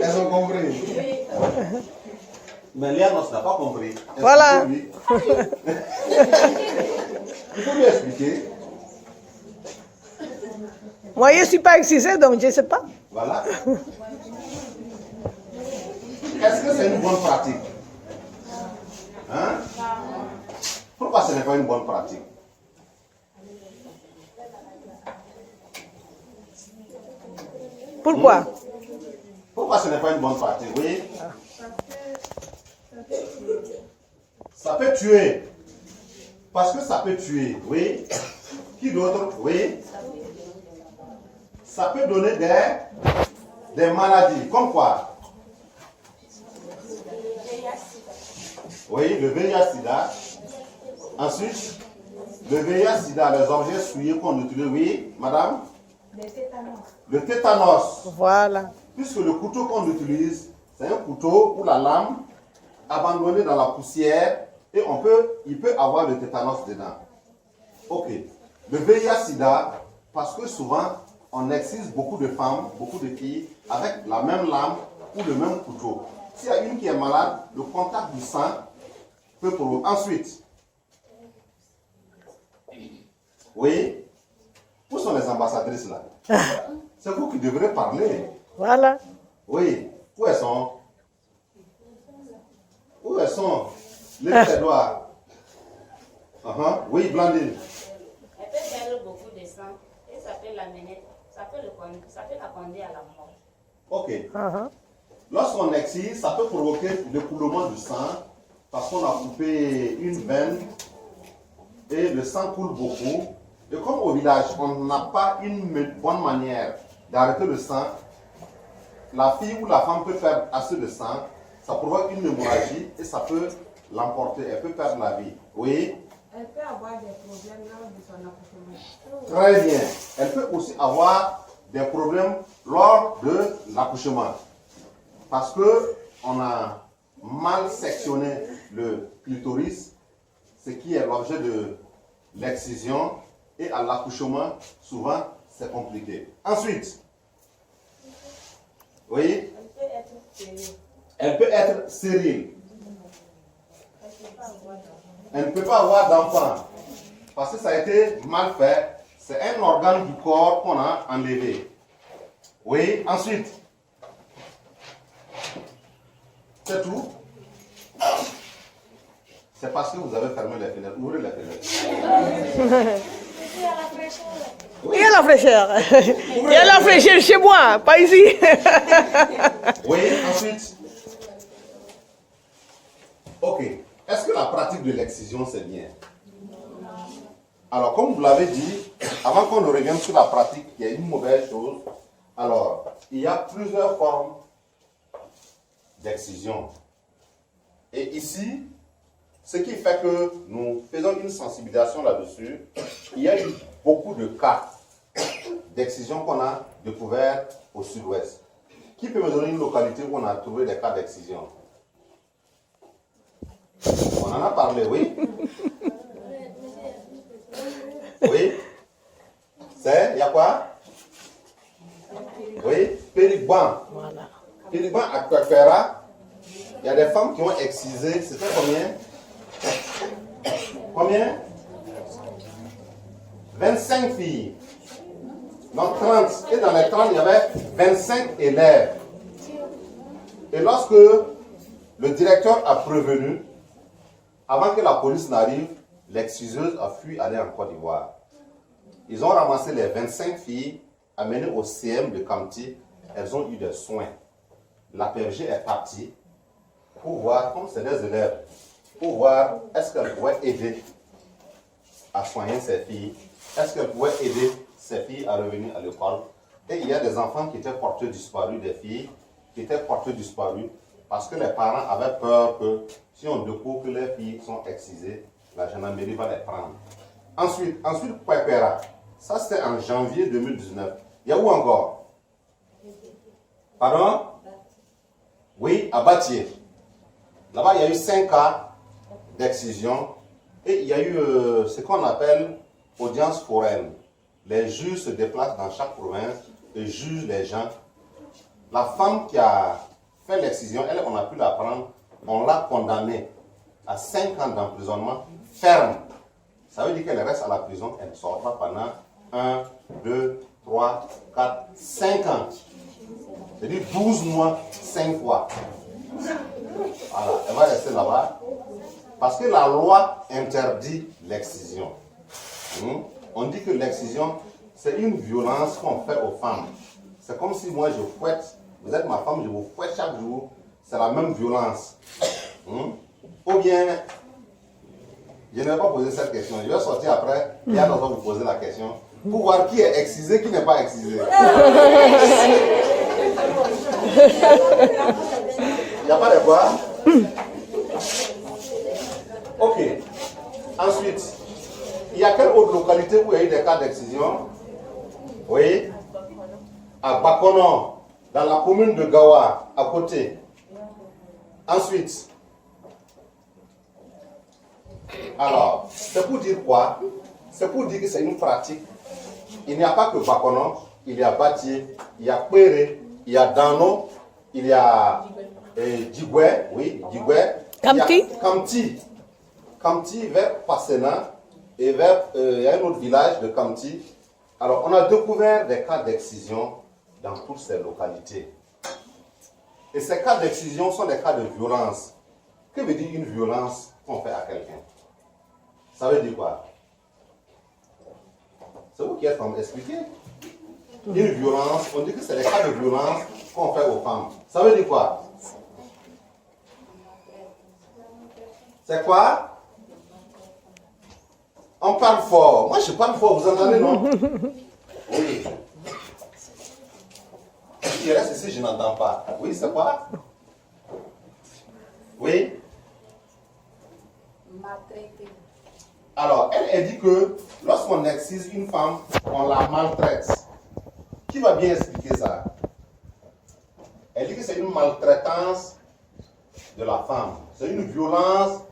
Elles ont compris. Mais Léanos n'a pas compris. Voilà. Il faut lui expliquer. Moi, je ne suis pas excisée, donc je ne sais pas. Voilà. Est-ce que c'est une bonne pratique? Hein? Pourquoi ce n'est pas une bonne pratique? Pourquoi? Pourquoi ce n'est pas une bonne pratique? Oui. Ça peut tuer. Parce que ça peut tuer. Oui. Qui d'autre? Oui. Ça peut donner des maladies. Comme quoi? Oui, le VIH-Sida. Ensuite, le VIH-Sida, les objets souillés qu'on utilise. Oui, madame? Le tétanos. Voilà. Puisque le couteau qu'on utilise, c'est un couteau ou la lame abandonnée dans la poussière et il peut avoir le tétanos dedans. Ok. Le VIH-Sida, parce que souvent, on excise beaucoup de femmes, beaucoup de filles avec la même lame ou le même couteau. S'il y a une qui est malade, le contact du sang peut provoquer. Ensuite, oui, où sont les ambassadrices là? C'est vous qui devrez parler. Voilà. Oui, où elles sont? Où elles sont? Levez les doigts. Oui, Blandine. Elle peut perdre beaucoup de sang et ça peut l'amener, ça peut la conduire à la mort. Ok. Lorsqu'on excise, ça peut provoquer le coulement du sang parce qu'on a coupé une veine et le sang coule beaucoup. Et comme au village, on n'a pas une bonne manière d'arrêter le sang, la fille ou la femme peut perdre assez de sang, ça provoque une hémorragie et ça peut l'emporter, elle peut perdre la vie. Oui? Elle peut avoir des problèmes lors de son accouchement. Très bien. Elle peut aussi avoir des problèmes lors de l'accouchement. Parce qu'on a mal sectionné le clitoris, ce qui est l'objet de l'excision, et à l'accouchement, souvent, c'est compliqué. Ensuite, oui, elle peut être stérile. Elle ne peut pas avoir d'enfant parce que ça a été mal fait. C'est un organe du corps qu'on a enlevé. Oui, ensuite, c'est tout. C'est parce que vous avez fermé les fenêtres. Ouvrez les fenêtres. Il y a la fraîcheur. Il y a la fraîcheur chez moi, pas ici. Oui, ensuite. Ok. Est-ce que la pratique de l'excision, c'est bien? Alors, comme vous l'avez dit, avant qu'on ne revienne sur la pratique, qui est une mauvaise chose, alors, il y a plusieurs formes d'excision. Et ici, ce qui fait que nous faisons une sensibilisation là-dessus, il y a eu beaucoup de cas d'excision qu'on a découvert au sud-ouest. Qui peut me donner une localité où on a trouvé des cas d'excision? On en a parlé, oui? Oui? C'est, il y a quoi? Oui? Périgban. Voilà. Périgban à Kwekera, il y a des femmes qui ont excisé, c'était combien? Combien? 25 filles. Donc 30. Et dans les 30, il y avait 25 élèves. Et lorsque le directeur a prévenu, avant que la police n'arrive, l'exciseuse a fui aller en Côte d'Ivoire. Ils ont ramassé les 25 filles, amenées au CM de Kamti. Elles ont eu des soins. La PFG est partie pour voir, comme c'est des élèves, pour voir est-ce qu'elle pouvait aider à soigner ces filles, est-ce qu'elle pouvait aider ces filles à revenir à l'école. Et il y a des enfants qui étaient portés disparus, des filles qui étaient portés disparus parce que les parents avaient peur que si on découvre que les filles sont excisées, la gendarmerie va les prendre. Ensuite, Kwekera, ça c'était en janvier 2019. Il y a où encore? Pardon? Oui, à Batier. Là-bas, il y a eu 5 cas d'excision et il y a eu ce qu'on appelle audience foraine. les juges se déplacent dans chaque province et jugent les gens. La femme qui a fait l'excision, elle, on a pu la prendre, on l'a condamnée à 5 ans d'emprisonnement ferme. Ça veut dire qu'elle reste à la prison, elle ne sort pas pendant 1, 2, 3, 4, 5 ans. C'est-à-dire 12 mois, 5 fois. Voilà, elle va rester là-bas. Parce que la loi interdit l'excision. On dit que l'excision, c'est une violence qu'on fait aux femmes. C'est comme si moi je fouette, vous êtes ma femme, je vous fouette chaque jour. C'est la même violence. Ou bien, je ne vais pas poser cette question. Je vais sortir après et à vous poser la question pour voir qui est excisé, qui n'est pas excisé. Il n'y a pas de quoi. Ok. Ensuite, il y a quelle autre localité où il y a eu des cas d'excision? Oui. À Bakono, dans la commune de Gawa, à côté. Ensuite, alors, c'est pour dire quoi? C'est pour dire que c'est une pratique. Il n'y a pas que Bakono, il y a Bati, il y a Kwere, il y a Dano, il y a Djigwe, oui, Djigwe. Kamti. Kamti vers Passena et vers il y a un autre village de Kamti. Alors, on a découvert des cas d'excision dans toutes ces localités. Et ces cas d'excision sont des cas de violence. Que veut dire une violence qu'on fait à quelqu'un? Ça veut dire quoi? C'est vous qui êtes en train d'expliquer. Une violence, on dit que c'est des cas de violence qu'on fait aux femmes. Ça veut dire quoi? C'est quoi? On parle fort. Moi, je parle fort, vous entendez, non? Oui. Si je reste ici, je n'entends pas. Oui, c'est quoi? Oui? Maltraité. Alors, elle dit que lorsqu'on excise une femme, on la maltraite. Qui va bien expliquer ça? Elle dit que c'est une maltraitance de la femme. C'est une violence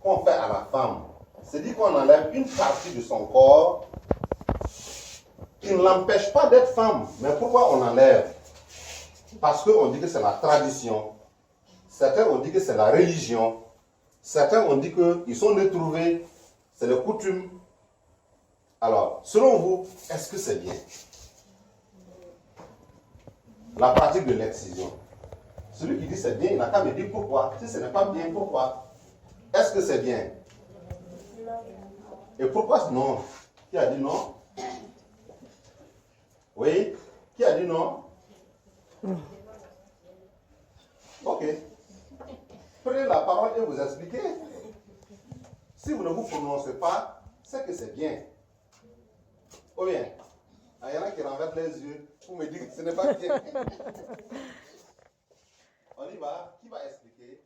qu'on fait à la femme. C'est-à-dire qu'on enlève une partie de son corps qui ne l'empêche pas d'être femme. Mais pourquoi on enlève? Parce qu'on dit que c'est la tradition. Certains ont dit que c'est la religion. Certains ont dit qu'ils sont détrouvés. C'est le coutume. Alors, selon vous, est-ce que c'est bien? La pratique de l'excision. Celui qui dit c'est bien, il n'a qu'à me dire pourquoi. Si ce n'est pas bien, pourquoi? Est-ce que c'est bien? Et pourquoi non? Qui a dit non? Oui? Qui a dit non? Ok. Prenez la parole et vous expliquez. Si vous ne vous prononcez pas, c'est que c'est bien. Ou bien, il y en a qui renversent les yeux pour me dire que ce n'est pas bien. On y va. Qui va expliquer?